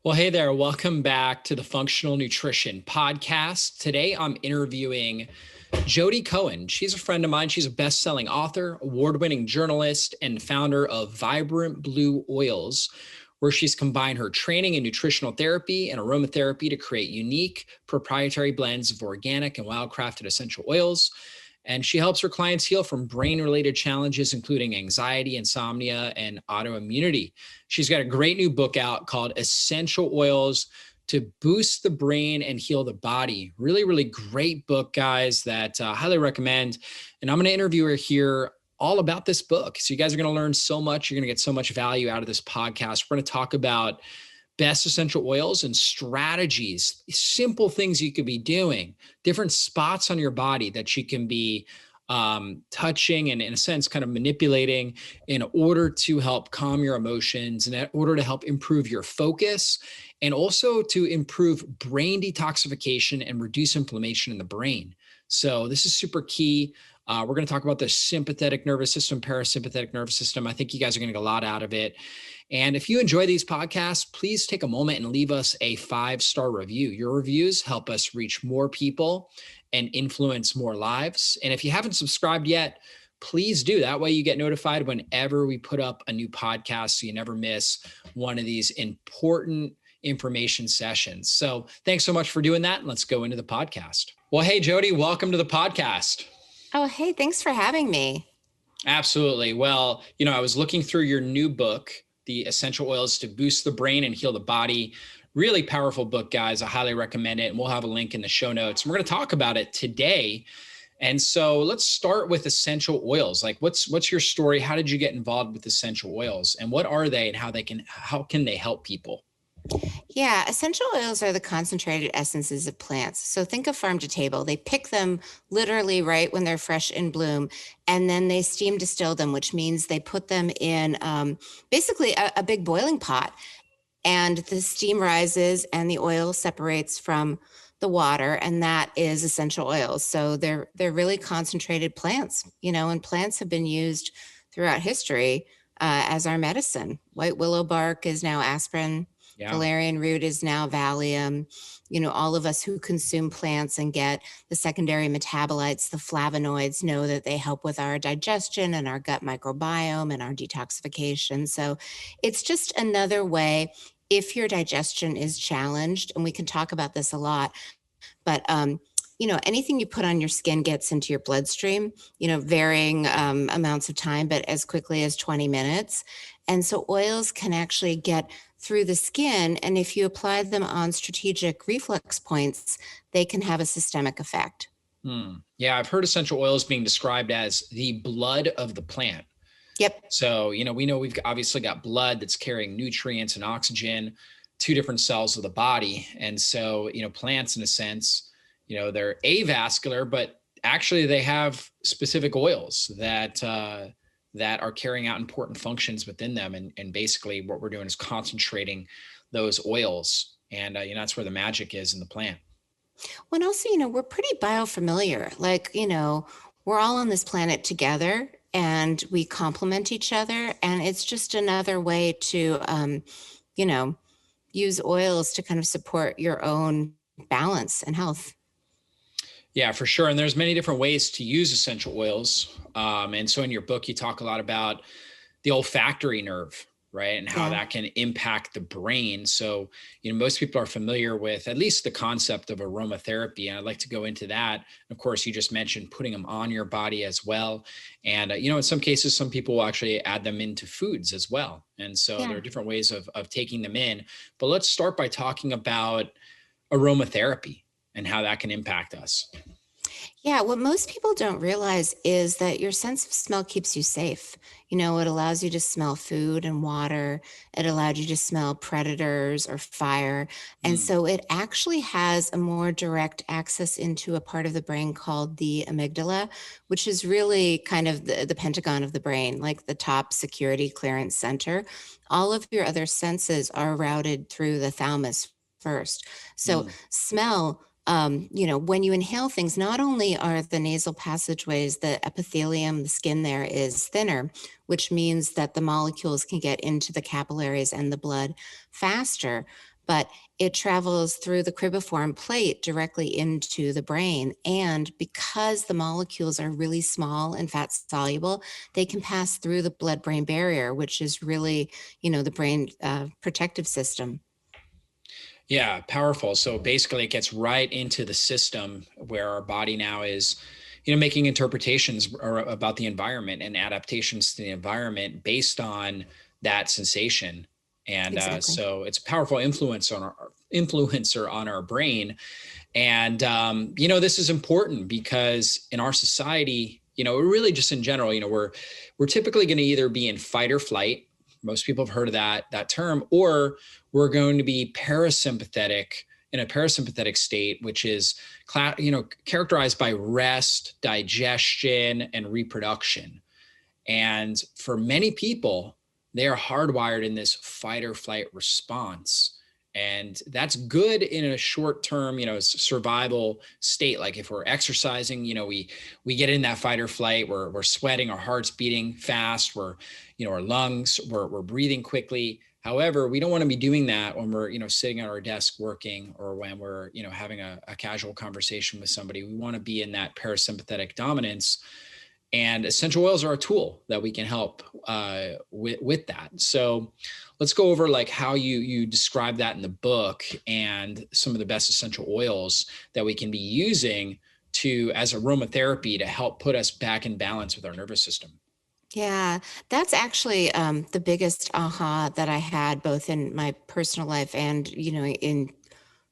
Well, hey there. Welcome back to the Functional Nutrition Podcast. Today, I'm interviewing Jodi Cohen. She's a friend of mine. She's a best-selling author, award-winning journalist, and founder of Vibrant Blue Oils, where she's combined her training in nutritional therapy and aromatherapy to create unique proprietary blends of organic and wild-crafted essential oils. And she helps her clients heal from brain-related challenges, including anxiety, insomnia, and autoimmunity. She's got a great new book out called Essential Oils to Boost the Brain and Heal the Body. Really, really great book, guys, that I highly recommend. And I'm going to interview her here all about this book. So you guys are going to learn so much. You're going to get so much value out of this podcast. We're going to talk about best essential oils and strategies, simple things you could be doing, different spots on your body that you can be touching and, in a sense, kind of manipulating in order to help calm your emotions and in order to help improve your focus and also to improve brain detoxification and reduce inflammation in the brain. So this is super key. We're going to talk about the sympathetic nervous system, parasympathetic nervous system. I think you guys are going to get a lot out of it. And if you enjoy these podcasts, please take a moment and leave us a 5-star review. Your reviews help us reach more people and influence more lives. And if you haven't subscribed yet, please do. That way you get notified whenever we put up a new podcast, so you never miss one of these important information sessions. So thanks so much for doing that. And let's go into the podcast. Well, hey, Jodi, welcome to the podcast. Oh, hey, thanks for having me. Absolutely. Well, I was looking through your new book, The Essential Oils to Boost the Brain and Heal the Body. Really powerful book, guys. I highly recommend it. And we'll have a link in the show notes. And we're going to talk about it today. And so let's start with essential oils. Like what's your story? How did you get involved with essential oils and what are they and how can they help people? Yeah, essential oils are the concentrated essences of plants. So think of farm to table. They pick them literally right when they're fresh in bloom, and then they steam distill them, which means they put them in basically a big boiling pot. And the steam rises and the oil separates from the water, and that is essential oils. So they're really concentrated plants, and plants have been used throughout history as our medicine. White willow bark is now aspirin. Yeah. Valerian root is now Valium. All of us who consume plants and get the secondary metabolites, the flavonoids, know that they help with our digestion and our gut microbiome and our detoxification. So it's just another way if your digestion is challenged, and we can talk about this a lot, but anything you put on your skin gets into your bloodstream, varying amounts of time, but as quickly as 20 minutes. And so oils can actually get through the skin. And if you apply them on strategic reflex points, they can have a systemic effect. Yeah, I've heard essential oils being described as the blood of the plant. Yep. So, we know we've obviously got blood that's carrying nutrients and oxygen to different cells of the body. And so, plants, in a sense, they're avascular, but actually they have specific oils that are carrying out important functions within them. And basically what we're doing is concentrating those oils. And, that's where the magic is in the plant. Well, and also, we're pretty biofamiliar. Like, we're all on this planet together and we complement each other. And it's just another way to, use oils to kind of support your own balance and health. Yeah, for sure. And there's many different ways to use essential oils. And so in your book, you talk a lot about the olfactory nerve, right? And how that can impact the brain. So, most people are familiar with at least the concept of aromatherapy. And I'd like to go into that. Of course, you just mentioned putting them on your body as well. And, in some cases, some people will actually add them into foods as well. And so there are different ways of taking them in. But let's start by talking about aromatherapy and how that can impact us. Yeah, what most people don't realize is that your sense of smell keeps you safe. It allows you to smell food and water. It allowed you to smell predators or fire. And so it actually has a more direct access into a part of the brain called the amygdala, which is really kind of the pentagon of the brain, like the top security clearance center. All of your other senses are routed through the thalamus first. So smell, when you inhale things, not only are the nasal passageways, the epithelium, the skin there is thinner, which means that the molecules can get into the capillaries and the blood faster, but it travels through the cribriform plate directly into the brain. And because the molecules are really small and fat soluble, they can pass through the blood-brain barrier, which is really, the brain protective system. Yeah, powerful. So basically it gets right into the system where our body now is, making interpretations about the environment and adaptations to the environment based on that sensation. And Exactly. so it's a powerful influencer on our brain. And this is important because in our society, really just in general, we're typically going to either be in fight or flight. Most people have heard of that term, or we're going to be in a parasympathetic state, which is characterized by rest, digestion, and reproduction. And for many people, they are hardwired in this fight or flight response. And that's good in a short term, survival state. Like if we're exercising, we get in that fight or flight, we're sweating, our heart's beating fast, our lungs, we're breathing quickly. However, we don't want to be doing that when we're, sitting at our desk working, or when we're, having a casual conversation with somebody. We want to be in that parasympathetic dominance. And essential oils are a tool that we can help with that. So let's go over like how you describe that in the book, and some of the best essential oils that we can be using as aromatherapy to help put us back in balance with our nervous system. Yeah, that's actually the biggest aha that I had both in my personal life and, in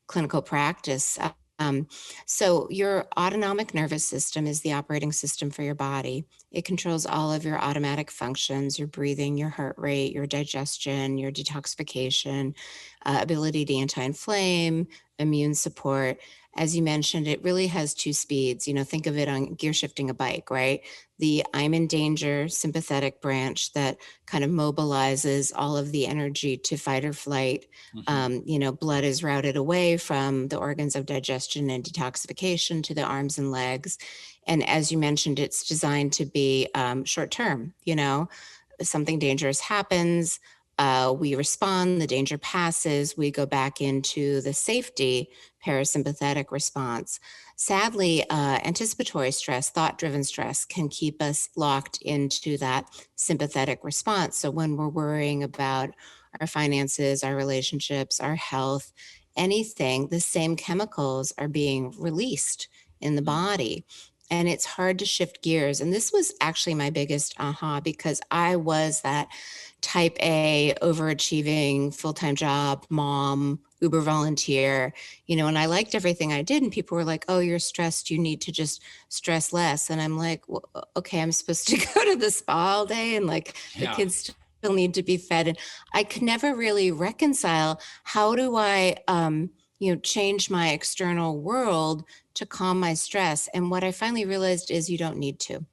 clinical practice. Um, so your autonomic nervous system is the operating system for your body. It controls all of your automatic functions, your breathing, your heart rate, your digestion, your detoxification, ability to anti-inflame, immune support. As you mentioned, it really has two speeds. Think of it on gear shifting a bike, right? The I'm in danger sympathetic branch that kind of mobilizes all of the energy to fight or flight. Blood is routed away from the organs of digestion and detoxification to the arms and legs. And as you mentioned, it's designed to be short term. Something dangerous happens, we respond, the danger passes, we go back into the safety parasympathetic response. Sadly, anticipatory stress, thought driven stress, can keep us locked into that sympathetic response. So when we're worrying about our finances, our relationships, our health, anything, the same chemicals are being released in the body. And it's hard to shift gears. And this was actually my biggest aha, because I was that type A, overachieving, full-time job, mom, Uber volunteer, and I liked everything I did. And people were like, oh, you're stressed. You need to just stress less. And I'm like, well, okay, I'm supposed to go to the spa all day, and like the kids still need to be fed. And I could never really reconcile, how do I, change my external world to calm my stress? And what I finally realized is you don't need to.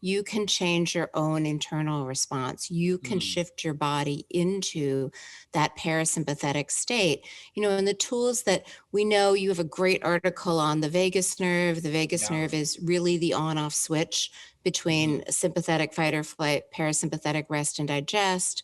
You can change your own internal response. You can shift your body into that parasympathetic state. And the tools that we know, you have a great article on the vagus nerve. The vagus nerve is really the on-off switch between sympathetic fight or flight, parasympathetic rest and digest.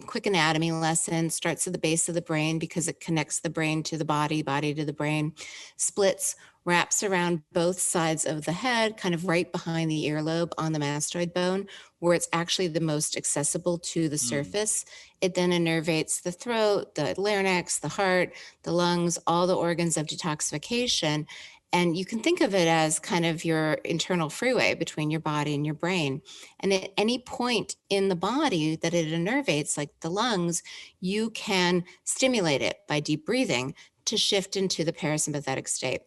Quick anatomy lesson, starts at the base of the brain because it connects the brain to the body, body to the brain, splits, wraps around both sides of the head, kind of right behind the earlobe on the mastoid bone, where it's actually the most accessible to the surface. It then innervates the throat, the larynx, the heart, the lungs, all the organs of detoxification. And you can think of it as kind of your internal freeway between your body and your brain. And at any point in the body that it innervates, like the lungs, you can stimulate it by deep breathing to shift into the parasympathetic state.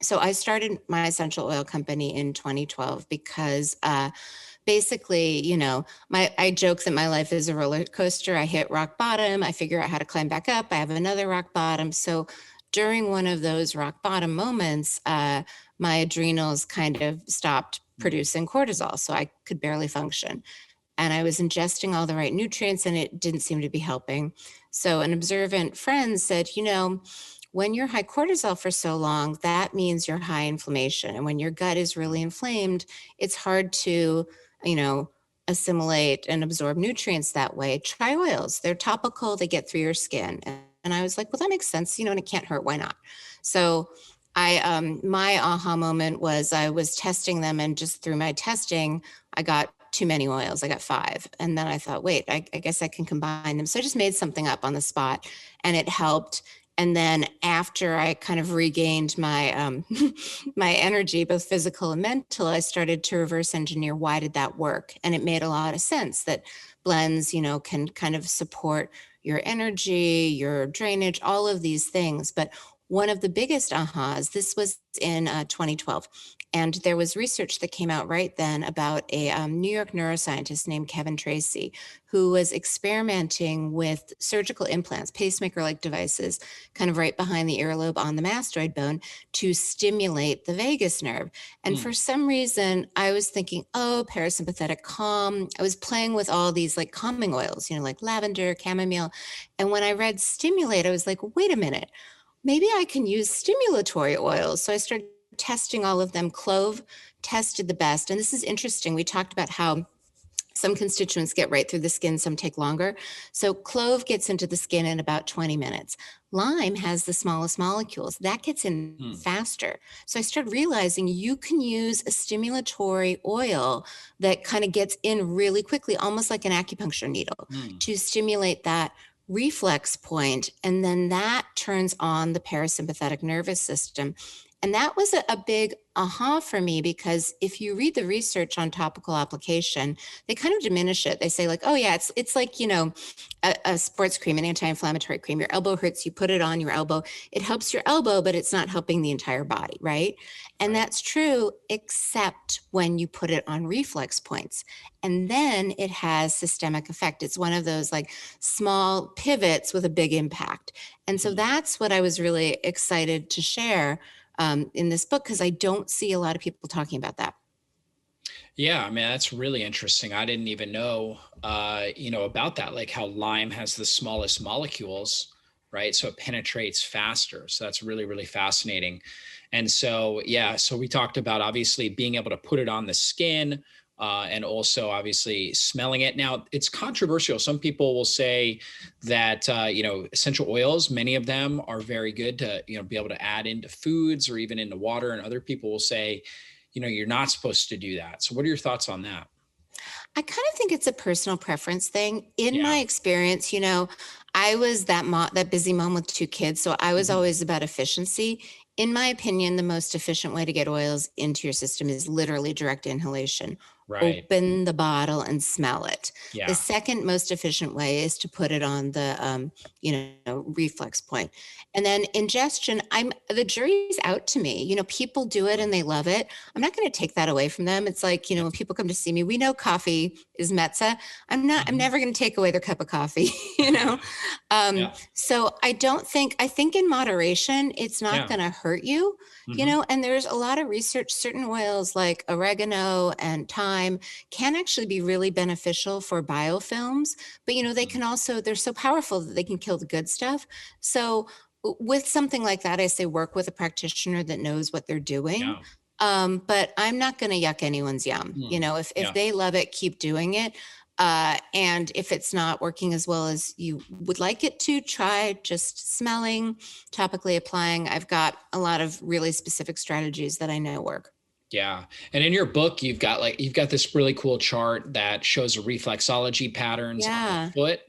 So I started my essential oil company in 2012 because basically, I joke that my life is a roller coaster. I hit rock bottom, I figure out how to climb back up, I have another rock bottom. So during one of those rock bottom moments, my adrenals kind of stopped producing cortisol, so I could barely function. And I was ingesting all the right nutrients, and it didn't seem to be helping. So an observant friend said, when you're high cortisol for so long, that means you're high inflammation. And when your gut is really inflamed, it's hard to, assimilate and absorb nutrients that way. Try oils. They're topical, they get through your skin. And I was like, well, that makes sense, and it can't hurt. Why not? So my aha moment was I was testing them, and just through my testing, I got too many oils. I got 5. And then I thought, wait, I guess I can combine them. So I just made something up on the spot, and it helped. And then after I kind of regained my my energy, both physical and mental, I started to reverse engineer why did that work? And it made a lot of sense that blends, can kind of support your energy, your drainage, all of these things. But one of the biggest ahas, this was in 2012. And there was research that came out right then about a New York neuroscientist named Kevin Tracy, who was experimenting with surgical implants, pacemaker-like devices, kind of right behind the earlobe on the mastoid bone to stimulate the vagus nerve. And for some reason, I was thinking, oh, parasympathetic calm. I was playing with all these like calming oils, like lavender, chamomile. And when I read stimulate, I was like, wait a minute, maybe I can use stimulatory oils. So I started testing all of them. Clove tested the best. And this is interesting. We talked about how some constituents get right through the skin, some take longer. So clove gets into the skin in about 20 minutes. Lime has the smallest molecules. That gets in faster. So I started realizing you can use a stimulatory oil that kind of gets in really quickly, almost like an acupuncture needle, to stimulate that reflex point, and then that turns on the parasympathetic nervous system. And that was a big aha for me, because if you read the research on topical application, they kind of diminish it. They say like, oh yeah, it's like, a sports cream, an anti-inflammatory cream. Your elbow hurts, you put it on your elbow. It helps your elbow, but it's not helping the entire body, right? And that's true, except when you put it on reflex points. And then it has systemic effect. It's one of those like small pivots with a big impact. And so that's what I was really excited to share in this book, because I don't see a lot of people talking about that. Yeah, I mean, that's really interesting. I didn't even know, about that, like how lime has the smallest molecules, right? So it penetrates faster. So that's really, really fascinating. And so, yeah, so we talked about obviously being able to put it on the skin, and also obviously smelling it. Now, it's controversial. Some people will say that, essential oils, many of them are very good to, be able to add into foods or even into water. And other people will say, you're not supposed to do that. So what are your thoughts on that? I kind of think it's a personal preference thing. In my Yeah. experience, I was that busy mom with 2 kids, so I was Mhm. always about efficiency. In my opinion, the most efficient way to get oils into your system is literally direct inhalation. Right. Open the bottle and smell it. The Yeah. second most efficient way is to put it on the, reflex point. And then ingestion, the jury's out to me. People do it and they love it. I'm not going to take that away from them. It's like, Yeah. when people come to see me, we know coffee is metza. I'm Mhm. never going to take away their cup of coffee, you know? Yeah. So I think in moderation, it's not Yeah. going to hurt you, Mhm. and there's a lot of research, certain oils like oregano and thyme can actually be really beneficial for biofilms, but they Mhm. can also, they're so powerful that they can kill the good stuff. So with something like that, I say work with a practitioner that knows what they're doing. Yeah. But I'm not going to yuck anyone's yum. If Yeah. they love it, keep doing it. And if it's not working as well as you would like it to, try just smelling, topically applying. I've got a lot of really specific strategies that I know work. Yeah. And in your book, you've got this really cool chart that shows reflexology patterns on the Yeah. foot.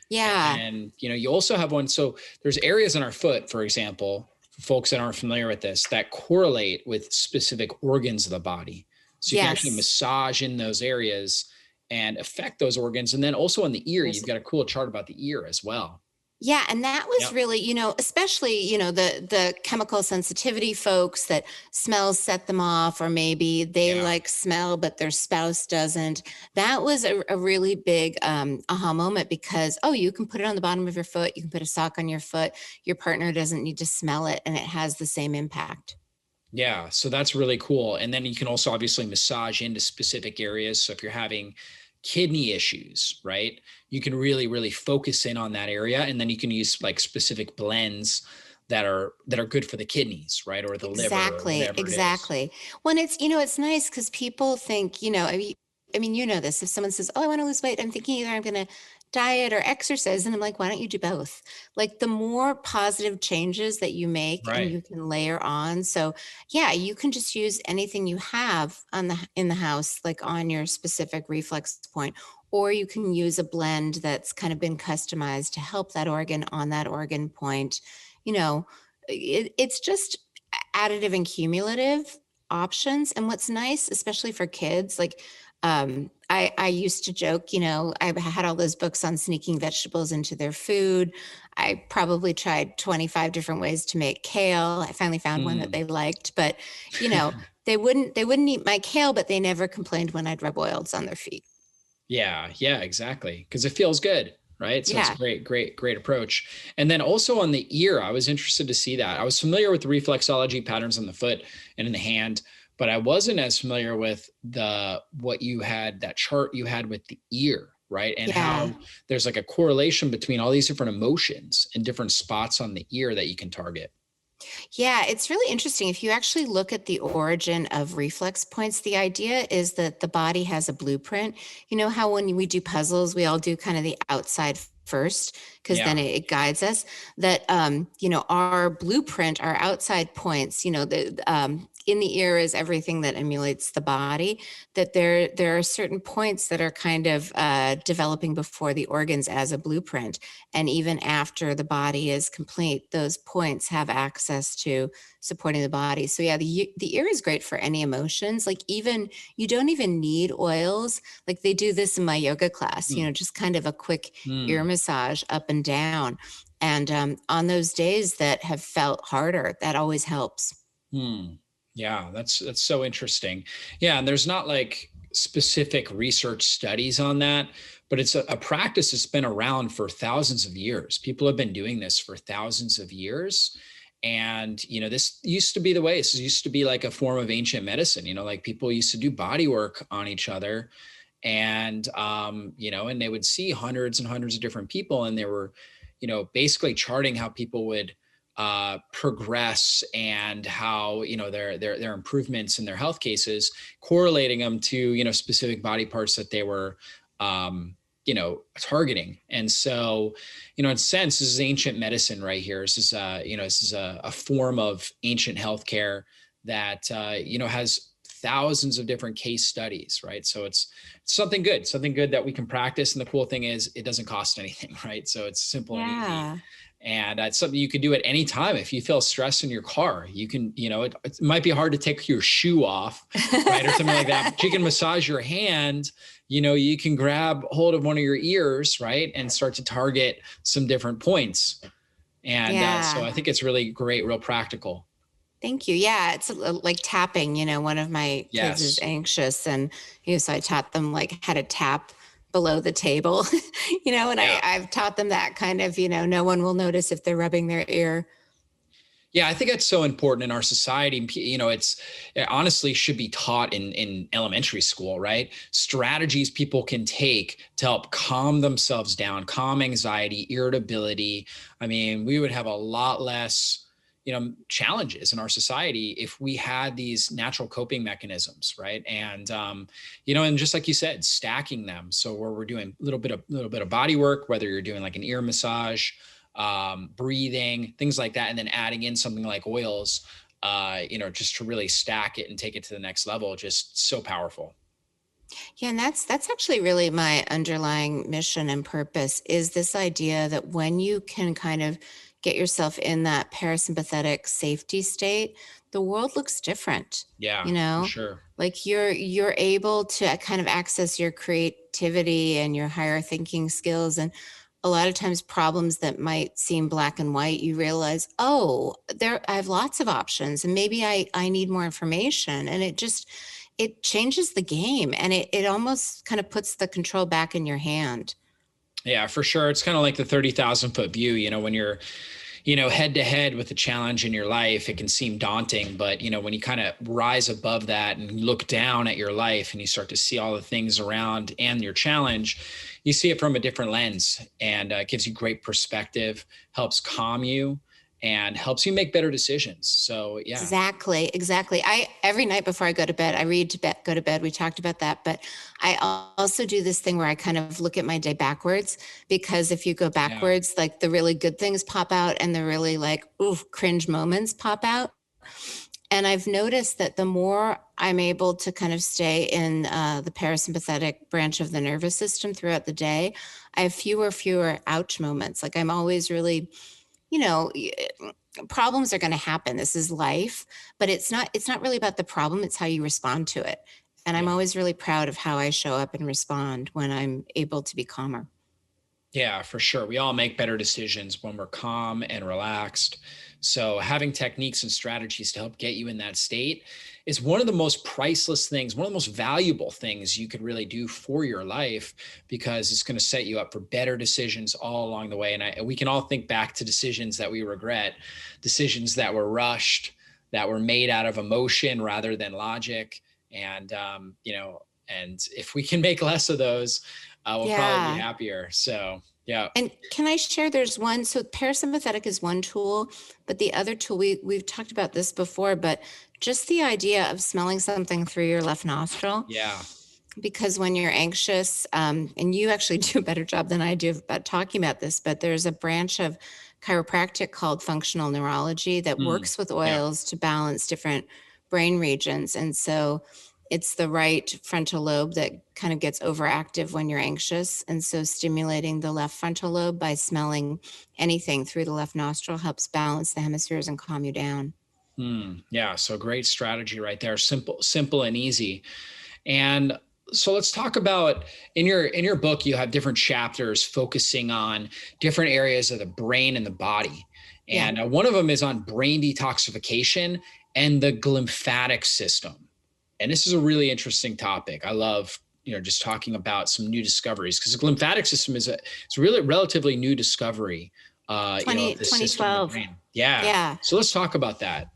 Yeah. And, you also have one. So there's areas in our foot, for example, for folks that aren't familiar with this, that correlate with specific organs of the body. So you can actually Yes. massage in those areas and affect those organs. And then also on the ear, There's you've got a cool chart about the ear as well. Yeah, and that was Yep. really, especially, the chemical sensitivity folks that smells set them off, or maybe they Yeah. like smell, but their spouse doesn't. That was a really big aha moment, because, oh, you can put it on the bottom of your foot, you can put a sock on your foot, your partner doesn't need to smell it, and it has the same impact. Yeah, so that's really cool. And then you can also obviously massage into specific areas. So if you're having kidney issues, right, you can really, really focus in on that area. And then you can use like specific blends that are good for the kidneys, right? Or the liver or Exactly, whatever it is. exactly. When it's, it's nice because people think, I mean, I mean, you know this, if someone says, oh, I want to lose weight, I'm thinking either I'm going to diet or exercise. And I'm like, why don't you do both? Like the more positive changes that you make and Right. you can layer on. So yeah, you can just use anything you have on in the house, like on your specific reflex point, or you can use a blend that's kind of been customized to help that organ on that organ point. You know, it's just additive and cumulative options. And what's nice, especially for kids, like I used to joke, you know, I had all those books on sneaking vegetables into their food. I probably tried 25 different ways to make kale. I finally found one that Mm. they liked, but you know, they wouldn't eat my kale, but they never complained when I'd rub oils on their feet. Yeah, yeah, exactly. Because it feels good, right? So it's a Yeah. great approach. And then also on the ear, I was interested to see that. I was familiar with the reflexology patterns on the foot and in the hand, but I wasn't as familiar with that chart you had with the ear, right? And Yeah. how there's like a correlation between all these different emotions and different spots on the ear that you can target. Yeah, it's really interesting. If you actually look at the origin of reflex points, the idea is that the body has a blueprint. You know how when we do puzzles, we all do kind of the outside first, because then Yeah. it guides us. That you know, our blueprint, our outside points, you know, the in the ear is everything that emulates the body. That there are certain points that are kind of developing before the organs as a blueprint, and even after the body is complete, those points have access to supporting the body. So yeah, the ear is great for any emotions. Like even you don't even need oils. Like they do this in my yoga class, you Mm, know, just kind of a quick ear mm, massage up and down. And on those days that have felt harder, that always helps. mm. Yeah, that's so interesting. Yeah, and there's not like specific research studies on that, but it's a practice that's been around for thousands of years. People have been doing this for thousands of years. And, this used to be the way. This used to be like a form of ancient medicine, like people used to do body work on each other and and they would see hundreds and hundreds of different people, and they were basically charting how people would progress and how their improvements in their health cases, correlating them to specific body parts that they were targeting. And so in a sense, this is ancient medicine right here. This is a form of ancient healthcare that has thousands of different case studies, right? So it's something good that we can practice. And the cool thing is it doesn't cost anything, right? So it's simple and easy. Yeah. And it's something you can do at any time. If you feel stressed in your car, you can, it might be hard to take your shoe off, right? Or something like that, but you can massage your hand, you can grab hold of one of your ears, right? And start to target some different points. And so Yeah. I think it's really great, real practical. Thank you. Yeah, it's like tapping. You know, one of my kids is Yes. anxious, and so I taught them like how to tap below the table. And Yeah. I've taught them that kind of, no one will notice if they're rubbing their ear. Yeah, I think that's so important in our society. It honestly should be taught in elementary school, right? Strategies people can take to help calm themselves down, calm anxiety, irritability. I mean, we would have a lot less, challenges in our society if we had these natural coping mechanisms, right? And and just like you said, stacking them. So where we're doing a little bit of body work, whether you're doing like an ear massage, breathing, things like that, and then adding in something like oils, just to really stack it and take it to the next level. Just so powerful. Yeah, and that's actually really my underlying mission and purpose is this idea that when you can kind of get yourself in that parasympathetic safety state, the world looks different, Yeah, you for know? sure. Like you're able to kind of access your creativity and your higher thinking skills, and a lot of times problems that might seem black and white, you realize, oh, there I have lots of options, and maybe I need more information, and it changes the game, and it almost kind of puts the control back in your hand. Yeah, for sure. It's kind of like the 30,000 foot view, when you're, head to head with a challenge in your life, it can seem daunting, but when you kind of rise above that and look down at your life and you start to see all the things around and your challenge, you see it from a different lens, and it gives you great perspective, helps calm you. and helps you make better decisions. So yeah. Exactly. Every night before I go to bed, I read to bed, go to bed. We talked about that, but I also do this thing where I kind of look at my day backwards, because if you go Yeah. backwards, like the really good things pop out and the really like, ooh, cringe moments pop out. And I've noticed that the more I'm able to kind of stay in the parasympathetic branch of the nervous system throughout the day, I have fewer ouch moments. Like I'm always really, you know, problems are going to happen. This is life, but it's not really about the problem. It's how you respond to it. And I'm Yeah. always really proud of how I show up and respond when I'm able to be calmer. Yeah, for sure. We all make better decisions when we're calm and relaxed. So, having techniques and strategies to help get you in that state is one of the most priceless things, one of the most valuable things you could really do for your life, because it's going to set you up for better decisions all along the way. And we can all think back to decisions that we regret, decisions that were rushed, that were made out of emotion rather than logic. And, and if we can make less of those, we'll probably be Yeah. happier. So, yeah. And can I share, there's one, so parasympathetic is one tool, but the other tool, we've talked about this before, but just the idea of smelling something through your left nostril, Yeah. because when you're anxious, and you actually do a better job than I do about talking about this, but there's a branch of chiropractic called functional neurology that Mm, works with yeah. oils to balance different brain regions. And so it's the right frontal lobe that kind of gets overactive when you're anxious. And so stimulating the left frontal lobe by smelling anything through the left nostril helps balance the hemispheres and calm you down. Yeah. So great strategy right there. Simple and easy. And so let's talk about, in your book, you have different chapters focusing on different areas of the brain and the body. Yeah. And one of them is on brain detoxification and the lymphatic system. And this is a really interesting topic. I love, just talking about some new discoveries, because the lymphatic system it's a really relatively new discovery, of the system of the 2012. brain. Yeah. Yeah. So let's talk about that.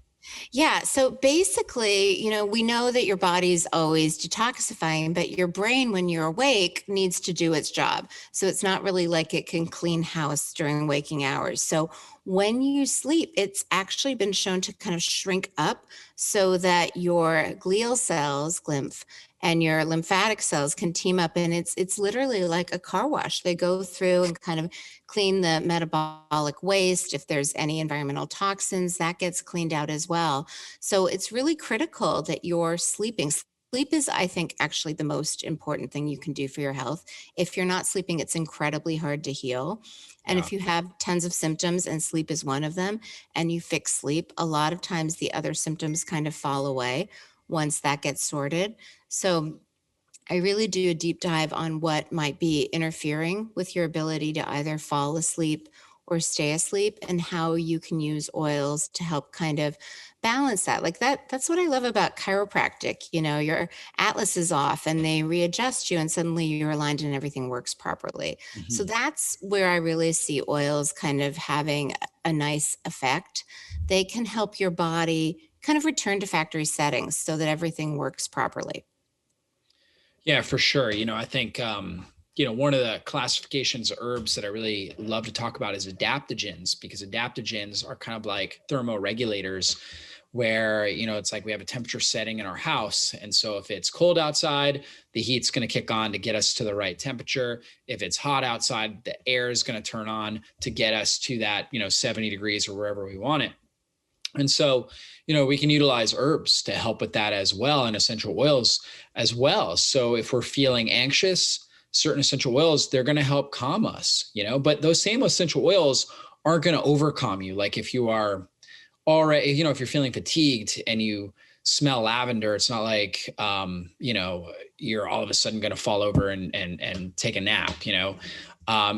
Yeah. So basically, we know that your body's always detoxifying, but your brain, when you're awake, needs to do its job. So it's not really like it can clean house during waking hours. So when you sleep, it's actually been shown to kind of shrink up so that your glial cells, glymph, and your lymphatic cells can team up, and it's literally like a car wash. They go through and kind of clean the metabolic waste. If there's any environmental toxins, that gets cleaned out as well. So it's really critical that you're sleeping. Sleep is, I think, actually the most important thing you can do for your health. If you're not sleeping, it's incredibly hard to heal. And Yeah. if you have tons of symptoms and sleep is one of them, and you fix sleep, a lot of times the other symptoms kind of fall away once that gets sorted. So I really do a deep dive on what might be interfering with your ability to either fall asleep or stay asleep, and how you can use oils to help kind of balance that. Like that's what I love about chiropractic. Your atlas is off and they readjust you, and suddenly you're aligned and everything works properly. So Mhm. that's where I really see oils kind of having a nice effect. They can help your body kind of return to factory settings so that everything works properly. Yeah, for sure. I think, one of the classifications of herbs that I really love to talk about is adaptogens, because adaptogens are kind of like thermoregulators, where, it's like we have a temperature setting in our house. And so if it's cold outside, the heat's going to kick on to get us to the right temperature. If it's hot outside, the air is going to turn on to get us to that, 70 degrees or wherever we want it. And so, we can utilize herbs to help with that as well, and essential oils as well. So if we're feeling anxious, certain essential oils, they're going to help calm us, but those same essential oils aren't going to overcome you. Like if you are already, if you're feeling fatigued and you smell lavender, it's not like, you're all of a sudden going to fall over and take a nap,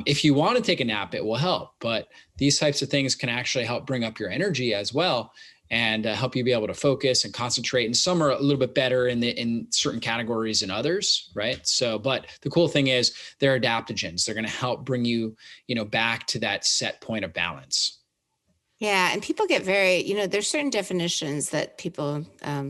if you want to take a nap, it will help. But these types of things can actually help bring up your energy as well, and help you be able to focus and concentrate. And some are a little bit better in certain categories than others, right? So, but the cool thing is they're adaptogens. They're going to help bring you, back to that set point of balance. Yeah, and people get very, there's certain definitions that people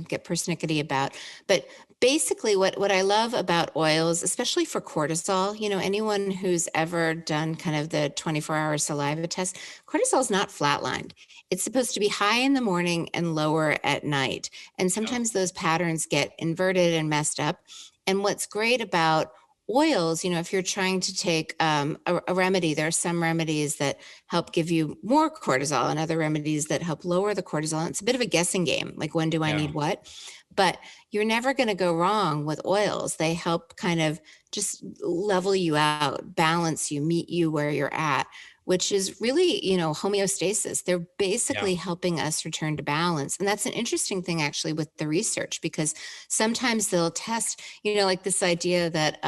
get persnickety about. But basically, what I love about oils, especially for cortisol, anyone who's ever done kind of the 24-hour saliva test, cortisol is not flatlined. It's supposed to be high in the morning and lower at night. And Yeah. sometimes those patterns get inverted and messed up. And what's great about oils, if you're trying to take a remedy, there are some remedies that help give you more cortisol and other remedies that help lower the cortisol. And it's a bit of a guessing game, like when do I Yeah. need what? But you're never going to go wrong with oils. They help kind of just level you out, balance you, meet you where you're at, which is really, homeostasis. They're Yeah. basically helping us return to balance. And that's an interesting thing actually with the research, because sometimes they'll test, like this idea that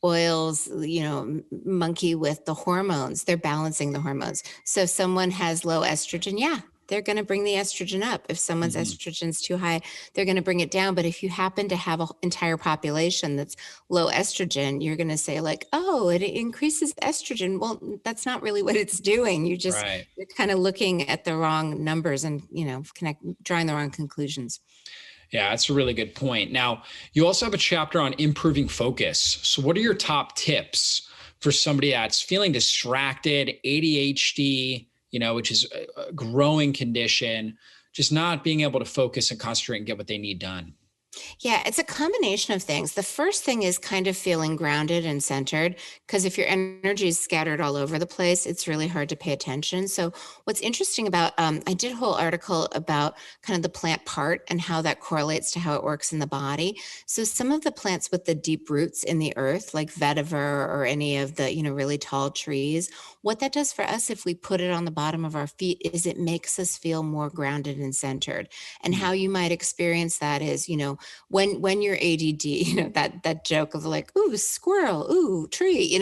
oils, monkey with the hormones. They're balancing the hormones. So if someone has low estrogen, yeah, they're going to bring the estrogen up. If someone's Hmm. estrogen's too high, they're going to bring it down. But if you happen to have an entire population that's low estrogen, you're going to say like, oh, it increases estrogen. Well, that's not really what it's doing. Right. You're kind of looking at the wrong numbers and, drawing the wrong conclusions. Yeah, that's a really good point. Now, you also have a chapter on improving focus. So, what are your top tips for somebody that's feeling distracted, ADHD, which is a growing condition, just not being able to focus and concentrate and get what they need done? Yeah, it's a combination of things. The first thing is kind of feeling grounded and centered, because if your energy is scattered all over the place, it's really hard to pay attention. So, what's interesting about, I did a whole article about kind of the plant part and how that correlates to how it works in the body. So, some of the plants with the deep roots in the earth, like vetiver or any of the, really tall trees, what that does for us if we put it on the bottom of our feet is it makes us feel more grounded and centered. And Hmm. how you might experience that is, when you're ADD, that joke of like, ooh, squirrel, ooh, tree,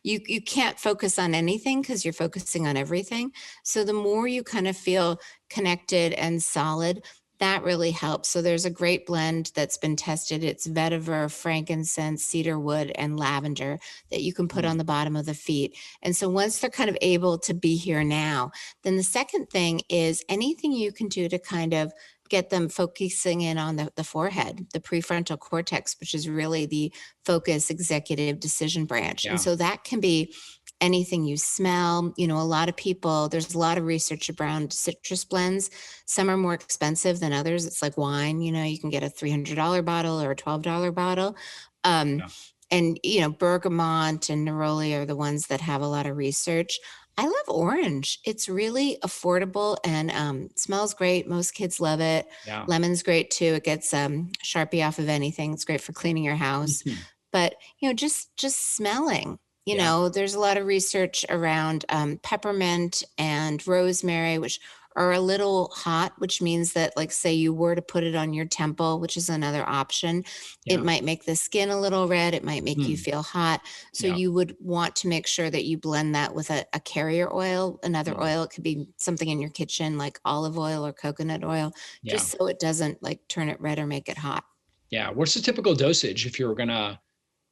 you can't focus on anything because you're focusing on everything. So the more you kind of feel connected and solid, that really helps. So there's a great blend that's been tested. It's vetiver, frankincense, cedar wood, and lavender that you can put Hmm. on the bottom of the feet. And so once they're kind of able to be here now, then the second thing is anything you can do to kind of get them focusing in on the forehead, the prefrontal cortex, which is really the focus executive decision branch. And Yeah. so that can be anything you smell. A lot of people, there's a lot of research around citrus blends. Some are more expensive than others. It's like wine, you can get a $300 bottle or a $12 bottle. Um, Yeah. and, bergamot and neroli are the ones that have a lot of research. I love orange. It's really affordable and smells great. Most kids love it. Yeah. Lemon's great too. It gets Sharpie off of anything. It's great for cleaning your house. Mhm. But just smelling. Yeah. There's a lot of research around peppermint and rosemary, which are a little hot, which means that, like, say you were to put it on your temple, which is another option, it Yeah. might make the skin a little red. It might make you Hmm. feel hot. So Yeah. you would want to make sure that you blend that with a carrier oil, another Hmm. oil. It could be something in your kitchen like olive oil or coconut oil, Yeah. just so it doesn't like turn it red or make it hot. Yeah. What's the typical dosage if you were going to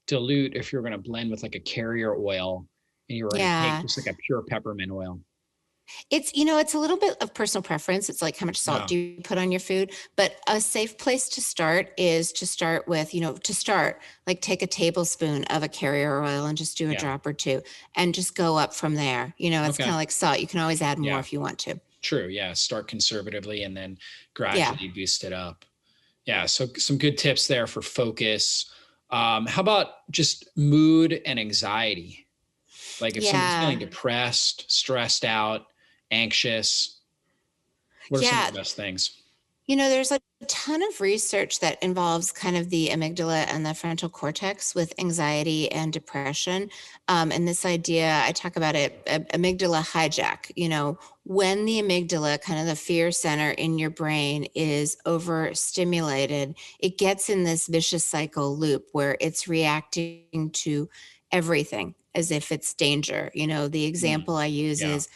dilute, if you're going to blend with like a carrier oil and you were going to take Yeah. just like a pure peppermint oil? It's a little bit of personal preference. It's like how much salt Yeah. do you put on your food? But a safe place to start is to start with, like take a tablespoon of a carrier oil and just do a Yeah. drop or two and just go up from there. It's kind Okay. of like salt. You can always add more Yeah. if you want to. True. Yeah. Start conservatively and then Yeah. gradually boost it up. Yeah. So some good tips there for focus. How about just mood and anxiety? Like if somebody's feeling Yeah. depressed, stressed out, anxious, what are some of Yeah. the best things? There's a ton of research that involves kind of the amygdala and the frontal cortex with anxiety and depression. And this idea, I talk about it, amygdala hijack. When the amygdala, kind of the fear center in your brain, is overstimulated, it gets in this vicious cycle loop where it's reacting to everything as if it's danger. The Mm. example I use Yeah. is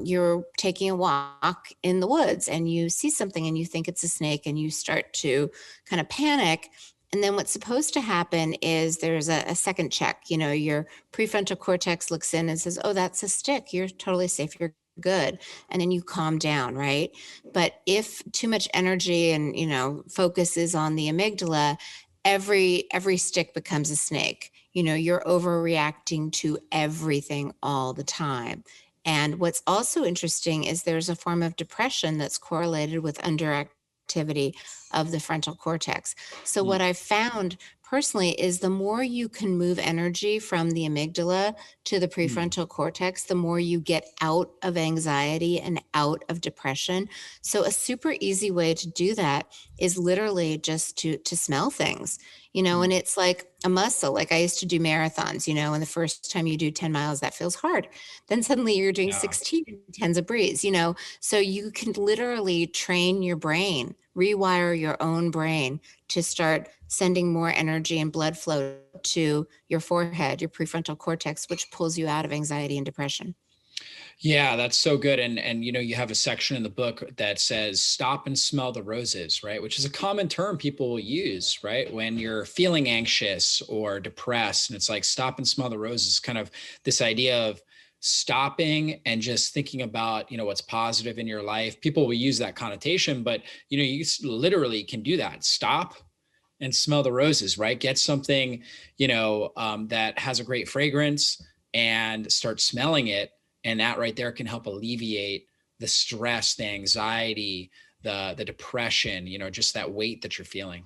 you're taking a walk in the woods and you see something and you think it's a snake and you start to kind of panic. And then what's supposed to happen is there's a second check. Your prefrontal cortex looks in and says, oh, that's a stick. You're totally safe. You're good, and then you calm down, right? But if too much energy and, focus is on the amygdala, every stick becomes a snake. You're overreacting to everything all the time. And what's also interesting is there's a form of depression that's correlated with underactivity of the frontal cortex. So Mm, what I've found personally is the more you can move energy from the amygdala to the mm, prefrontal cortex, the more you get out of anxiety and out of depression. So a super easy way to do that is literally just to smell things, and mm. it's like a muscle. Like I used to do marathons, and the first time you do 10 miles, that feels hard. Then suddenly you're doing Yeah. 16, 10's a breeze, so you can literally train your brain, rewire your own brain to start sending more energy and blood flow to your forehead, your prefrontal cortex, which pulls you out of anxiety and depression. Yeah, that's so good. And you have a section in the book that says stop and smell the roses, right? Which is a common term people will use, right? When you're feeling anxious or depressed, and it's like stop and smell the roses, kind of this idea of stopping and just thinking about, what's positive in your life. People will use that connotation, but you literally can do that. Stop and smell the roses, right? Get something, that has a great fragrance and start smelling it. And that right there can help alleviate the stress, the anxiety, the depression, just that weight that you're feeling.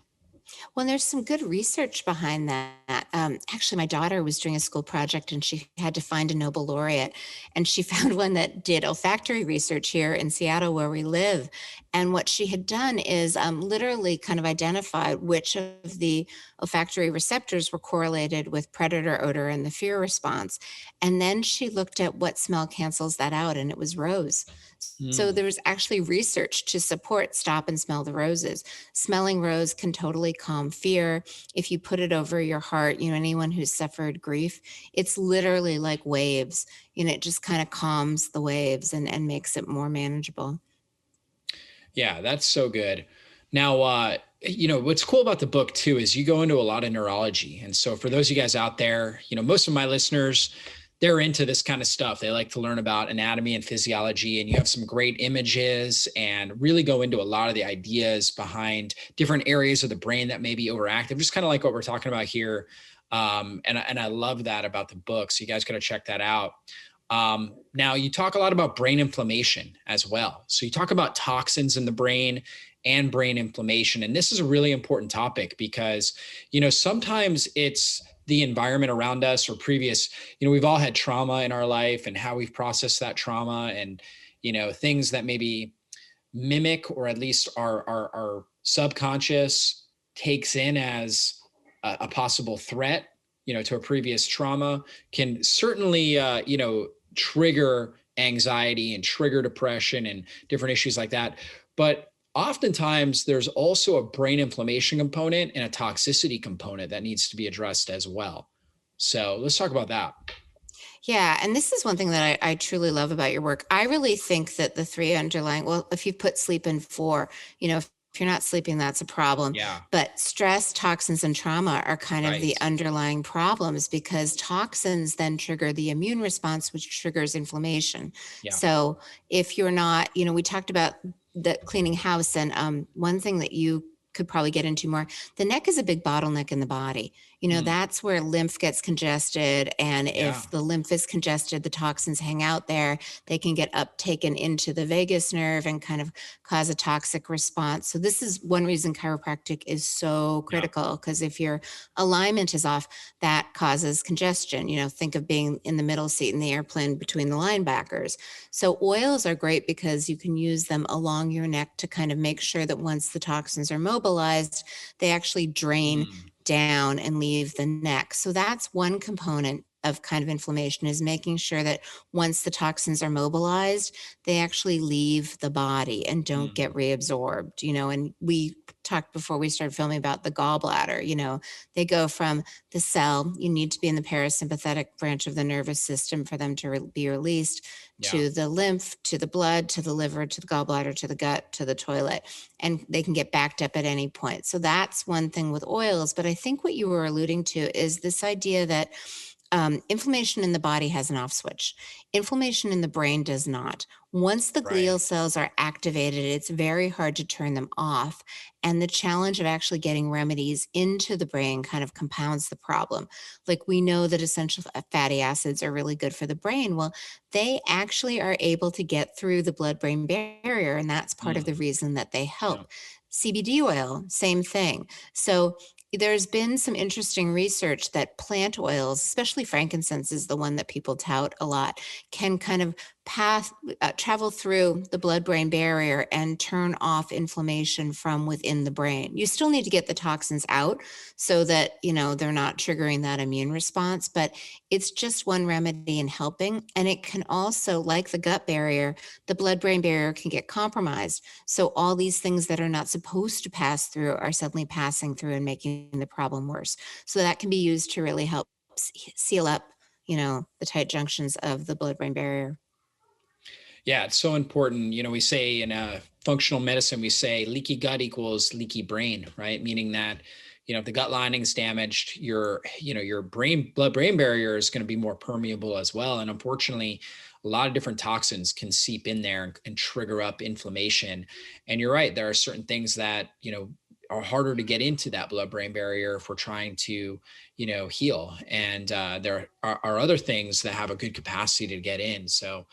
Well, there's some good research behind that. Actually, my daughter was doing a school project and she had to find a Nobel laureate. And she found one that did olfactory research here in Seattle, where we live. And what she had done is literally kind of identified which of the olfactory receptors were correlated with predator odor and the fear response. And then she looked at what smell cancels that out, and it was rose. So Mm. there was actually research to support stop and smell the roses. Smelling rose can totally calm fear. If you put it over your heart, anyone who's suffered grief, it's literally like waves. It just kind of calms the waves and makes it more manageable. Yeah, that's so good. Now, what's cool about the book too is you go into a lot of neurology. And so for those of you guys out there, most of my listeners, they're into this kind of stuff. They like to learn about anatomy and physiology, and you have some great images and really go into a lot of the ideas behind different areas of the brain that may be overactive, just kind of like what we're talking about here. And I love that about the book. So you guys got to check that out. Now, you talk a lot about brain inflammation as well. So you talk about toxins in the brain and brain inflammation. And this is a really important topic because, sometimes it's the environment around us or previous, we've all had trauma in our life and how we've processed that trauma and, things that maybe mimic or at least our subconscious takes in as a possible threat, to a previous trauma can certainly, trigger anxiety and trigger depression and different issues like that. But oftentimes there's also a brain inflammation component and a toxicity component that needs to be addressed as well. So let's talk about that. Yeah, and this is one thing that I truly love about your work. I really think that the three underlying, well, if you put sleep in four, if you're not sleeping, that's a problem. Yeah. But stress, toxins, and trauma are kind of Right. the underlying problems because toxins then trigger the immune response, which triggers inflammation. Yeah. So if you're not, we talked about the cleaning house, and one thing that you could probably get into more, the neck is a big bottleneck in the body. Mm. That's where lymph gets congested. And Yeah. if the lymph is congested, the toxins hang out there. They can get uptaken into the vagus nerve and kind of cause a toxic response. So this is one reason chiropractic is so Yeah. critical, because if your alignment is off, that causes congestion. Think of being in the middle seat in the airplane between the linebackers. So oils are great because you can use them along your neck to kind of make sure that once the toxins are mobilized, they actually drain Mm. down and leave the neck. So that's one component of kind of inflammation, is making sure that once the toxins are mobilized, they actually leave the body and don't get Mm. reabsorbed. And we talked before we started filming about the gallbladder. They go from the cell, you need to be in the parasympathetic branch of the nervous system for them to be released, Yeah. to the lymph, to the blood, to the liver, to the gallbladder, to the gut, to the toilet, and they can get backed up at any point. So that's one thing with oils. But I think what you were alluding to is this idea that inflammation in the body has an off switch. Inflammation in the brain does not. Once the glial Right. cells are activated, it's very hard to turn them off. And the challenge of actually getting remedies into the brain kind of compounds the problem. Like we know that essential fatty acids are really good for the brain. Well, they actually are able to get through the blood brain barrier, and that's part of Mm, the reason that they yeah. help. CBD oil, same thing. So there's been some interesting research that plant oils, especially frankincense is the one that people tout a lot, can kind of travel through the blood-brain barrier and turn off inflammation from within the brain. You still need to get the toxins out so that, they're not triggering that immune response, but it's just one remedy in helping. And it can also, like the gut barrier, the blood-brain barrier can get compromised. So all these things that are not supposed to pass through are suddenly passing through and making the problem worse. So that can be used to really help seal up, the tight junctions of the blood-brain barrier. Yeah, it's so important. We say in functional medicine, we say leaky gut equals leaky brain, right? Meaning that, if the gut lining is damaged, your blood brain barrier is going to be more permeable as well. And unfortunately, a lot of different toxins can seep in there and trigger up inflammation. And you're right, there are certain things that, are harder to get into that blood brain barrier if we're trying to, heal. And there are other things that have a good capacity to get in. So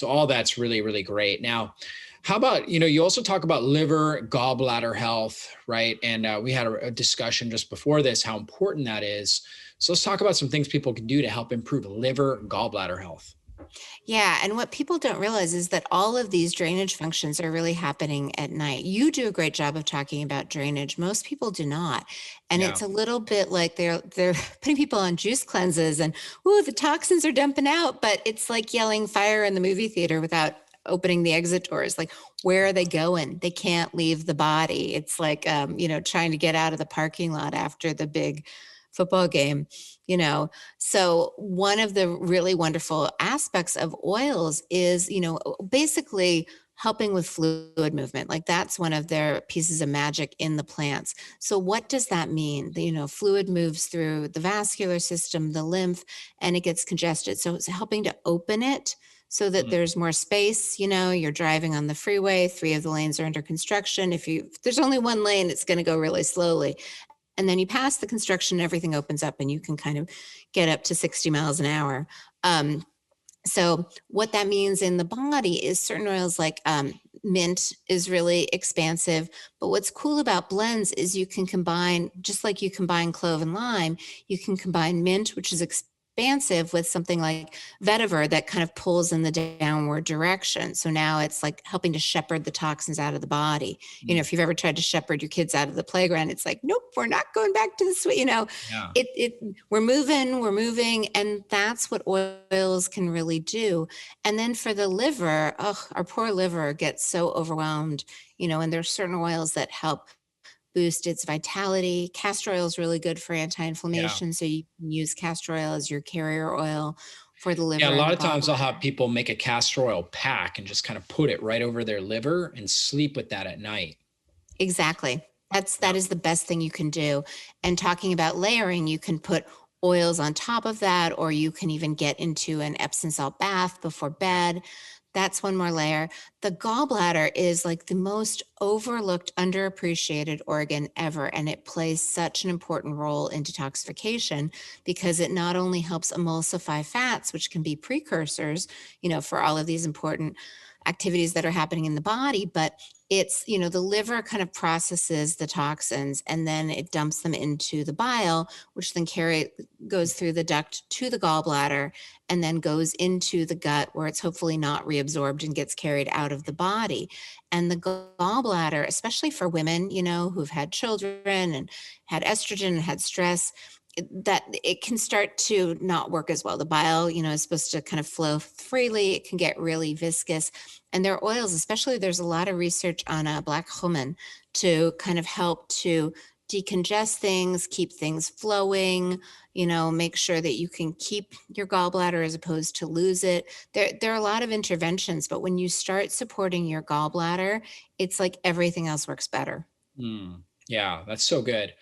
all that's really, really great. Now, how about, you also talk about liver, gallbladder health, right? And we had a discussion just before this, how important that is. So let's talk about some things people can do to help improve liver, gallbladder health. Yeah, and what people don't realize is that all of these drainage functions are really happening at night. You do a great job of talking about drainage. Most people do not. And Yeah. it's a little bit like they're putting people on juice cleanses and ooh, the toxins are dumping out, but it's like yelling fire in the movie theater without opening the exit doors. Like where are they going? They can't leave the body. It's like trying to get out of the parking lot after the big football game, you know so one of the really wonderful aspects of oils is, basically helping with fluid movement. Like that's one of their pieces of magic in the plants. So what does that mean? Fluid moves through the vascular system, the lymph, and it gets congested. So it's helping to open it so that Mm, there's more space. You're driving on the freeway, 3 of the lanes are under construction. If there's only one lane, it's going to go really slowly. And then you pass the construction, everything opens up and you can kind of get up to 60 miles an hour. So what that means in the body is certain oils like mint is really expansive. But what's cool about blends is you can combine, just like you combine clove and lime, you can combine mint, which is expansive, with something like vetiver that kind of pulls in the downward direction. So now it's like helping to shepherd the toxins out of the body. mm, If you've ever tried to shepherd your kids out of the playground, it's like, nope, we're not going back to the sweet, yeah. we're moving, and that's what oils can really do. And then for the liver, oh, our poor liver gets so overwhelmed, and there's certain oils that help boost its vitality. Castor oil is really good for Yeah. anti-inflammation, so you can use castor oil as your carrier oil for the Yeah. A liver and lot the of times I'll have gallbladder. people make a castor oil pack and just kind of put it right over their liver and sleep with that at night. Exactly. That Yeah. is the best thing you can do. And talking about layering, you can put oils on top of that, or you can even get into an Epsom salt bath before Yeah. bed. That's one more layer. The gallbladder is like the most overlooked, underappreciated organ ever. And it plays such an important role in detoxification because it not only helps emulsify fats, which can be precursors, for all of these important activities that are happening in the body, but it's, the liver kind of processes the toxins and then it dumps them into the bile, which then goes through the duct to the gallbladder and then goes into the gut where it's hopefully not reabsorbed and gets carried out of the body. And the gallbladder, especially for women, who've had children and had estrogen and had stress, that it can start to not work as well. The bile, is supposed to kind of flow freely. It can get really viscous. And their oils, especially, there's a lot of research on black cumin to kind of help to decongest things, keep things flowing, make sure that you can keep your gallbladder as opposed to lose it. There are a lot of interventions, but when you start supporting your gallbladder, it's like everything else works better. Mm, yeah. That's so good.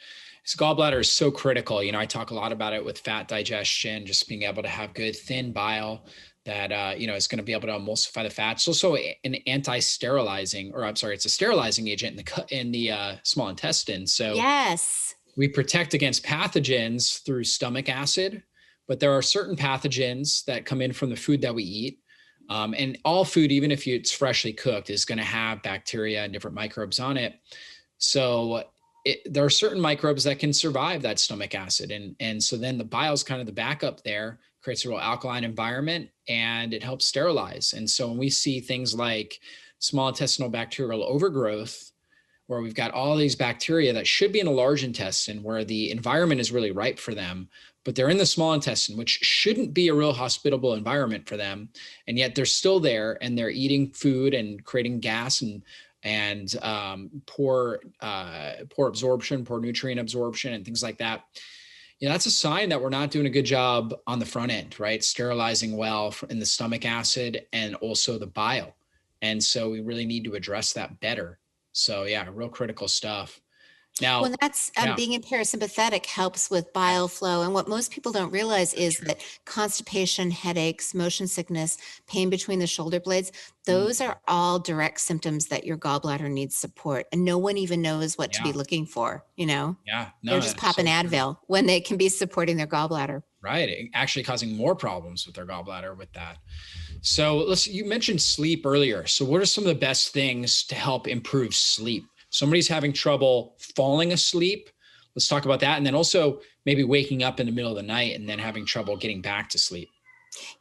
This gallbladder is so critical. I talk a lot about it with fat digestion, just being able to have good thin bile that, is going to be able to emulsify the fat. It's also an anti-sterilizing, or I'm sorry, it's a sterilizing agent in the small intestine. So Yes. we protect against pathogens through stomach acid, but there are certain pathogens that come in from the food that we eat. And all food, even if it's freshly cooked, is going to have bacteria and different microbes on it. So there are certain microbes that can survive that stomach acid. And so then the bile is kind of the backup there, creates a real alkaline environment, and it helps sterilize. And so when we see things like small intestinal bacterial overgrowth, where we've got all these bacteria that should be in a large intestine where the environment is really ripe for them, but they're in the small intestine, which shouldn't be a real hospitable environment for them. And yet they're still there, and they're eating food and creating gas and poor absorption, poor nutrient absorption, and things like that. That's a sign that we're not doing a good job on the front end, right? Sterilizing well in the stomach acid and also the bile. And so we really need to address that better. So yeah, real critical stuff. Now, Well, that's being in parasympathetic helps with bile flow. And what most people don't realize is that constipation, headaches, motion sickness, pain between the shoulder blades, those are all direct symptoms that your gallbladder needs support. And no one even knows what to be looking for, Yeah. No, They're just popping Advil when they can be supporting their gallbladder. Right. Actually causing more problems with their gallbladder with that. So you mentioned sleep earlier. So what are some of the best things to help improve sleep? Somebody's having trouble falling asleep. Let's talk about that. And then also maybe waking up in the middle of the night and then having trouble getting back to sleep.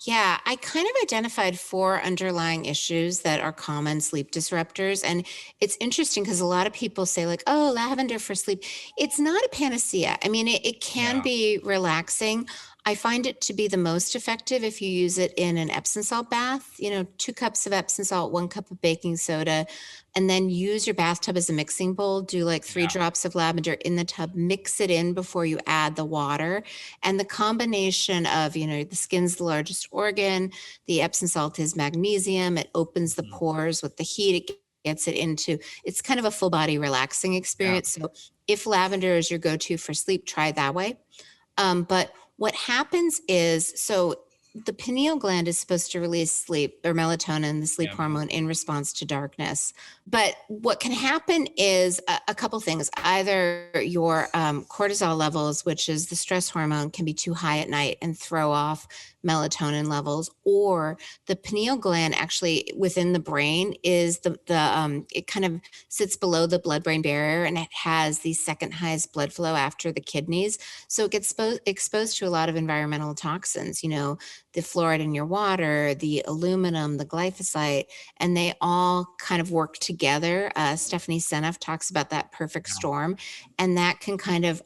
Yeah, I kind of identified 4 underlying issues that are common sleep disruptors. And it's interesting because a lot of people say, like, oh, lavender for sleep. It's not a panacea. I mean, it can be relaxing. I find it to be the most effective if you use it in an Epsom salt bath, 2 cups of Epsom salt, 1 cup of baking soda, and then use your bathtub as a mixing bowl. Do like 3 drops of lavender in the tub, mix it in before you add the water. And the combination of, the skin's the largest organ, the Epsom salt is magnesium, it opens the pores with the heat, it gets it into, it's kind of a full body relaxing experience. So if lavender is your go-to for sleep, try it that way. But what happens is, so the pineal gland is supposed to release sleep or melatonin, the sleep hormone, in response to darkness. But what can happen is a couple things. Either your cortisol levels, which is the stress hormone, can be too high at night and throw off melatonin levels, or the pineal gland actually within the brain is it kind of sits below the blood-brain barrier, and it has the second highest blood flow after the kidneys. So it gets exposed to a lot of environmental toxins, the fluoride in your water, the aluminum, the glyphosate, and they all kind of work together. Stephanie Seneff talks about that perfect storm, and that can kind of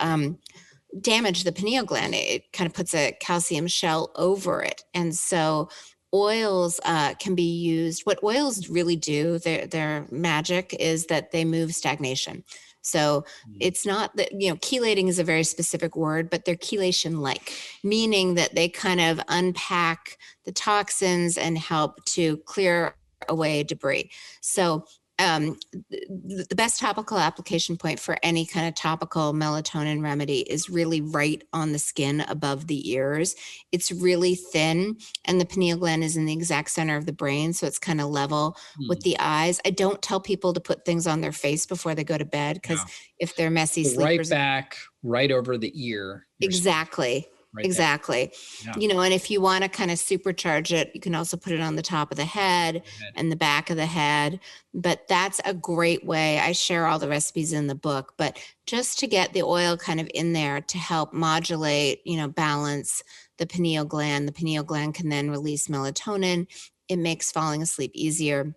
damage the pineal gland. It kind of puts a calcium shell over it. And so oils can be used. What oils really do, their magic is that they move stagnation. So it's not that, chelating is a very specific word, but they're chelation-like, meaning that they kind of unpack the toxins and help to clear away debris. So the best topical application point for any kind of topical melatonin remedy is really right on the skin above the ears. It's really thin, and the pineal gland is in the exact center of the brain, so it's kind of level with the eyes. I don't tell people to put things on their face before they go to bed, because if they're messy sleepers, right back, right over the ear. Exactly. Right exactly. And if you want to kind of supercharge it, you can also put it on the top of the head and the back of the head. But that's a great way. I share all the recipes in the book, but just to get the oil kind of in there to help modulate, balance the pineal gland. The pineal gland can then release melatonin. It makes falling asleep easier.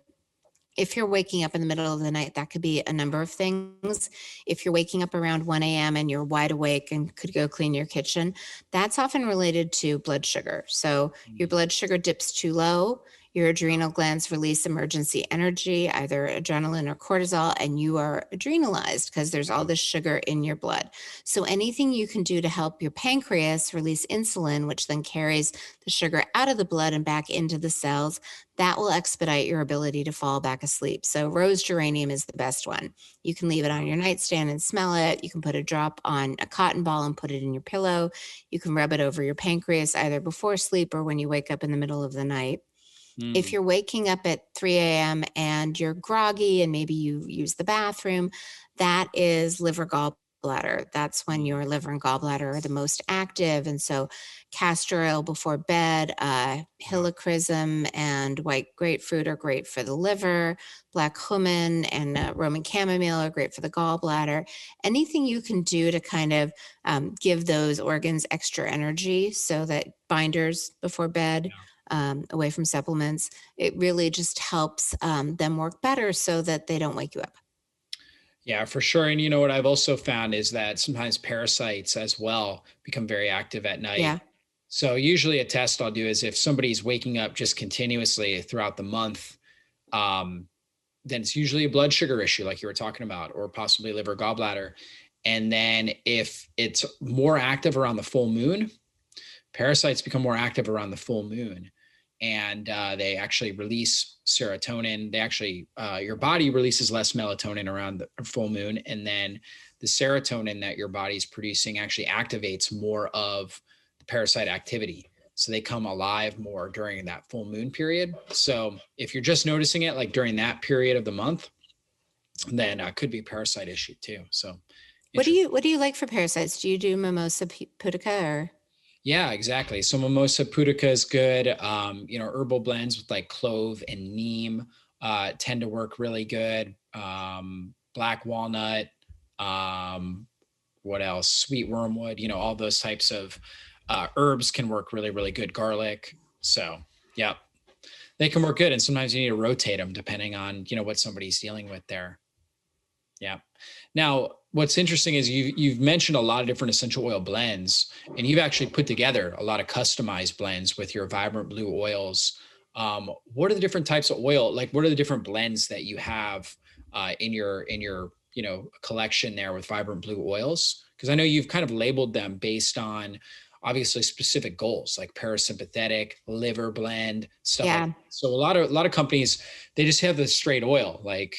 If you're waking up in the middle of the night, that could be a number of things. If you're waking up around 1 a.m. and you're wide awake and could go clean your kitchen, that's often related to blood sugar. So your blood sugar dips too low, Your adrenal glands release emergency energy, either adrenaline or cortisol, and you are adrenalized because there's all this sugar in your blood. So anything you can do to help your pancreas release insulin, which then carries the sugar out of the blood and back into the cells, that will expedite your ability to fall back asleep. So rose geranium is the best one. You can leave it on your nightstand and smell it. You can put a drop on a cotton ball and put it in your pillow. You can rub it over your pancreas either before sleep or when you wake up in the middle of the night. If Mm. you're waking up at 3 a.m. and you're groggy and maybe you use the bathroom, that is liver gallbladder. That's when your liver and gallbladder are the most active. And so castor oil before bed, Yeah. helichrysum and white grapefruit are great for the liver. Black cumin and Roman chamomile are great for the gallbladder. Anything you can do to kind of give those organs extra energy so that binders before bed, away from supplements, it really just helps them work better so that they don't wake you up. Yeah, for sure. And you know what I've also found is that sometimes parasites as well become very active at night. Yeah. So usually a test I'll do is if somebody's waking up just continuously throughout the month, um, then it's usually a blood sugar issue, like you were talking about, or possibly liver gallbladder. And then if it's more active around the full moon, parasites become more active around the full moon, and they actually release serotonin. They actually, your body releases less melatonin around the full moon, and then the serotonin that your body's producing actually activates more of the parasite activity. So they come alive more during that full moon period. So if you're just noticing it like during that period of the month, then could be a parasite issue too. So interesting. What do you like for parasites? Do you do mimosa pudica or? Yeah, exactly. So mimosa pudica is good. Herbal blends with like clove and neem tend to work really good. Black walnut, um, what else? Sweet wormwood, all those types of herbs can work really, really good. Garlic. So, yeah, they can work good. And sometimes you need to rotate them depending on, what somebody's dealing with there. Yeah. Now, what's interesting is you've mentioned a lot of different essential oil blends, and you've actually put together a lot of customized blends with your vibrant blue oils. What are the different types of oil? Like, what are the different blends that you have in your collection there with vibrant blue oils? Because I know you've kind of labeled them based on obviously specific goals, like parasympathetic, liver blend, stuff like Yeah. that. So a lot of companies, they just have the straight oil, like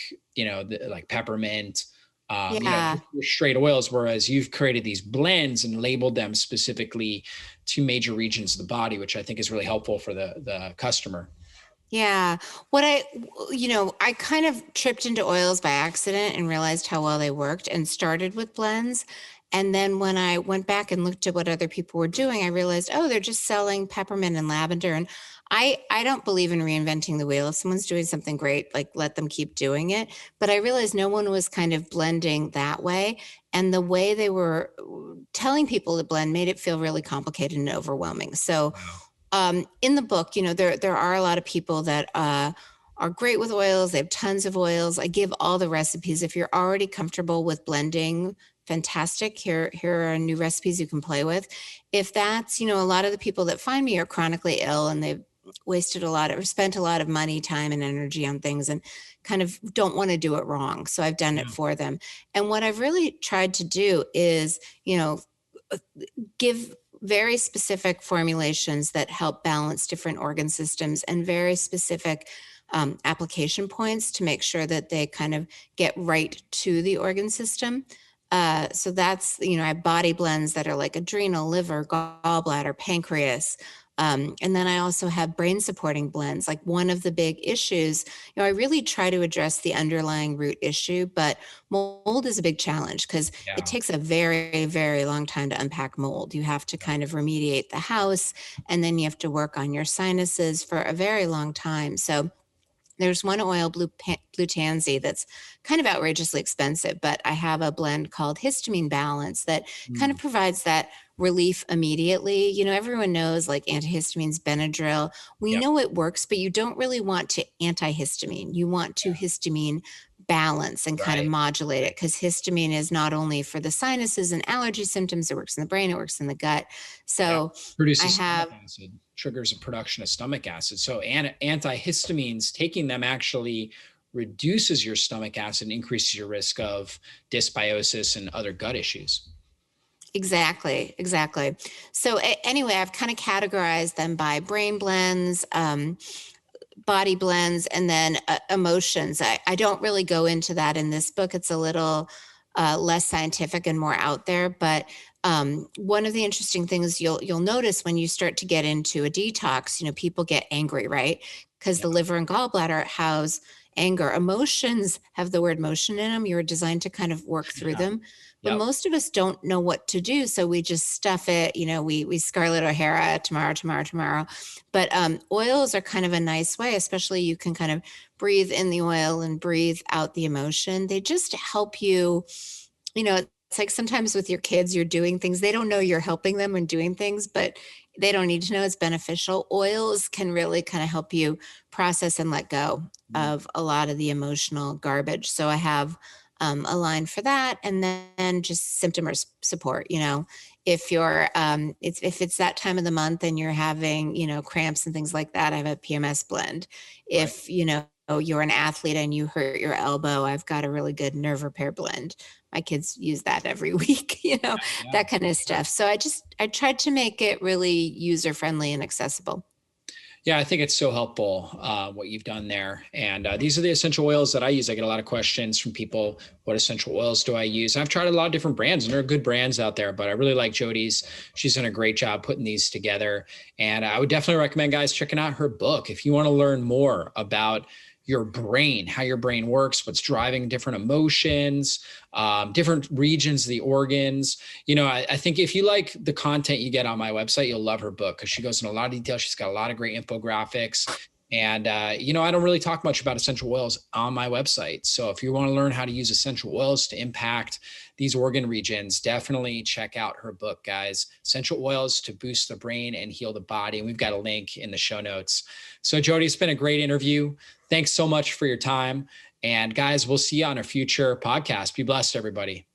like peppermint, Yeah. your straight oils, whereas you've created these blends and labeled them specifically to major regions of the body, which I think is really helpful for the customer. Yeah. I kind of tripped into oils by accident and realized how well they worked and started with blends. And then when I went back and looked at what other people were doing, I realized, oh, they're just selling peppermint and lavender. And I don't believe in reinventing the wheel. If someone's doing something great, like let them keep doing it. But I realized no one was kind of blending that way. And the way they were telling people to blend made it feel really complicated and overwhelming. So Wow. in the book, there are a lot of people that are great with oils. They have tons of oils. I give all the recipes. If you're already comfortable with blending, fantastic. Here are new recipes you can play with. If that's, a lot of the people that find me are chronically ill and they've wasted a lot or spent a lot of money, time, and energy on things and kind of don't want to do it wrong. So I've done it Yeah. for them. And what I've really tried to do is, uh, give very specific formulations that help balance different organ systems and very specific application points to make sure that they kind of get right to the organ system. So that's, I have body blends that are like adrenal, liver, gallbladder, pancreas. And then I also have brain supporting blends. Like one of the big issues, I really try to address the underlying root issue, but mold is a big challenge because it Yeah. takes a very, very long time to unpack mold. You have to kind of remediate the house, and then you have to work on your sinuses for a very long time. So there's one oil, blue tansy, that's kind of outrageously expensive, but I have a blend called histamine balance that kind of Mm. provides that relief immediately. Everyone knows like antihistamines, Benadryl. We Yep. know it works, but you don't really want to antihistamine. You want to histamine balance and kind of Right. modulate it, because histamine is not only for the sinuses and allergy symptoms, it works in the brain, it works in the gut. Yeah. So I Produces stomach have acid, triggers a production of stomach acid. So antihistamines, taking them actually reduces your stomach acid and increases your risk of dysbiosis and other gut issues. exactly. So anyway, I've kind of categorized them by brain blends, body blends, and then emotions. I don't really go into that in this book. It's a little less scientific and more out there. But one of the interesting things you'll notice when you start to get into a detox, people get angry, right? Because Yeah. the liver and gallbladder house anger. Emotions have the word motion in them. You're designed to kind of work through Yeah. them. But Yep. most of us don't know what to do. So we just stuff it, we Scarlett O'Hara tomorrow. But oils are kind of a nice way, especially you can kind of breathe in the oil and breathe out the emotion. They just help you, it's like sometimes with your kids, you're doing things, they don't know you're helping them and doing things, but they don't need to know it's beneficial. Oils can really kind of help you process and let go Mm. of a lot of the emotional garbage. So I have a line for that, and then just symptom support. If you're if it's that time of the month and you're having cramps and things like that, I have a PMS blend. Right. If you're an athlete and you hurt your elbow, I've got a really good nerve repair blend. My kids use that every week, Yeah. that kind of stuff. So I tried to make it really user friendly and accessible. Yeah, I think it's so helpful what you've done there. And these are the essential oils that I use. I get a lot of questions from people. What essential oils do I use? I've tried a lot of different brands, and there are good brands out there, but I really like Jodi's. She's done a great job putting these together. And I would definitely recommend guys checking out her book. If you want to learn more about your brain, how your brain works, what's driving different emotions, different regions of the organs. I think if you like the content you get on my website, you'll love her book because she goes in a lot of detail. She's got a lot of great infographics. And, I don't really talk much about essential oils on my website. So if you want to learn how to use essential oils to impact these organ regions, definitely check out her book, guys. Essential Oils to Boost the Brain and Heal the Body. And we've got a link in the show notes. So Jodi, it's been a great interview. Thanks so much for your time. And guys, we'll see you on a future podcast. Be blessed, everybody.